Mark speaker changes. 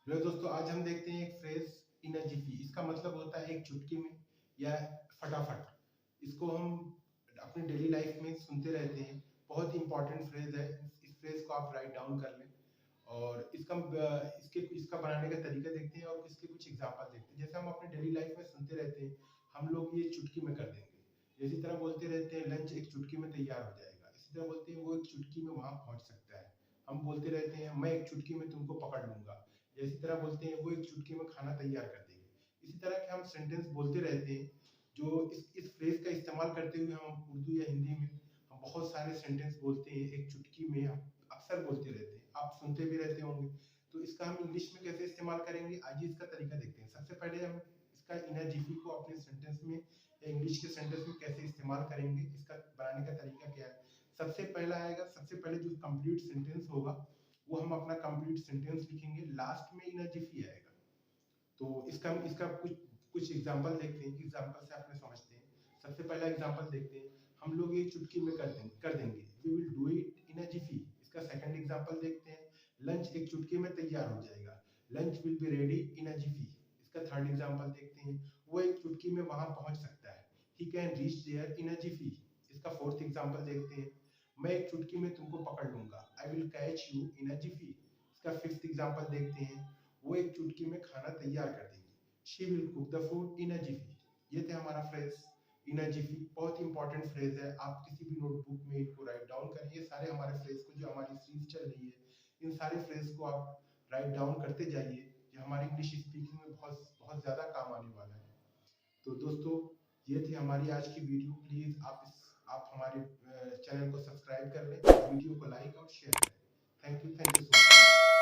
Speaker 1: Hello दोस्तों, आज हम देखते हैं एक फ्रेज इन अ जिफी। इसका मतलब होता है एक चुटकी में या फटाफट। इसको हम अपनी डेली लाइफ में सुनते रहते हैं। बहुत इंपॉर्टेंट फ्रेज है। इस फ्रेज को आप राइट डाउन कर लें और इसका बनाने का तरीका देखते हैं और इसके कुछ एग्जांपल देखते हैं। जैसे हम अपने डेली लाइफ में सुनते रहते हैं, हम लोग ये चुटकी में कर देंगे। इसी तरह बोलते रहते हैं लंच एक चुटकी में तैयार हो जाएगा। इसी तरह बोलते हैं वो एक चुटकी में वहां पहुंच सकता है। हम बोलते रहते हैं मैं एक चुटकी में तुमको पकड़ लूंगा। इसी तरह बोलते हैं वो एक चुटकी में खाना तैयार कर देंगे। इसी तरह के हम सेंटेंस बोलते रहते हैं जो इस फ्रेज का इस्तेमाल करते हुए हम उर्दू या हिंदी में हम बहुत सारे सेंटेंस बोलते हैं एक चुटकी में। हम अक्सर बोलते रहते हैं, आप सुनते भी रहते होंगे। तो इसका हम इंग्लिश में कैसे इस्तेमाल करेंगे, आइए इसका तरीका देखते हैं। सबसे पहले हम इसका इनर जिफी को अपने सेंटेंस में या इंग्लिश के सेंटेंस में कैसे इस्तेमाल करेंगे, इसका बनाने का तरीका क्या है। सबसे पहले जो कंप्लीट सेंटेंस होगा वो हम अपना कंप्लीट सेंटेंस लिखेंगे, लास्ट में इनर जिफी आएगा। तो इसका कुछ कुछ एग्जांपल देखते हैं, एग्जांपल से आपने समझते हैं। सबसे पहला एग्जांपल देखते हैं, हम लोग ये चुटकी में कर देंगे, we will do it in a jiffy. इसका सेकंड एग्जांपल देखते हैं, लंच एक चुटकी में तैयार हो जाएगा, lunch will be ready in a jiffy. इसका थर्ड एग्जांपल देखते हैं, वो एक चुटकी में वहां पहुंच सकता है, he can reach there in a jiffy. इसका फोर्थ एग्जांपल देखते हैं, मैं एक चुटकी में तुमको पकड़ लूंगा, I will catch you in a jiffy. इसका फिफ्थ एग्जांपल देखते हैं, वो एक चुटकी में खाना तैयार कर देंगी, she will cook the food in a jiffy. ये थे हमारा फ्रेज इन अ जिफी। बहुत इंपॉर्टेंट फ्रेज है, आप किसी भी नोटबुक में इनको राइट डाउन करिए। ये सारे हमारे फ्रेज को, जो हमारी सीरीज चल रही है, इन सारे फ्रेज को आप राइट डाउन करते जाइए। ये हमारी इंग्लिश स्पीकिंग में बहुत बहुत ज़्यादा काम आने वाला है। तो दोस्तों, ये थी हमारी आज की वीडियो। प्लीज़ आप हमारे चैनल को सब्सक्राइब कर लें, वीडियो को लाइक और शेयर करें। Thank you so much.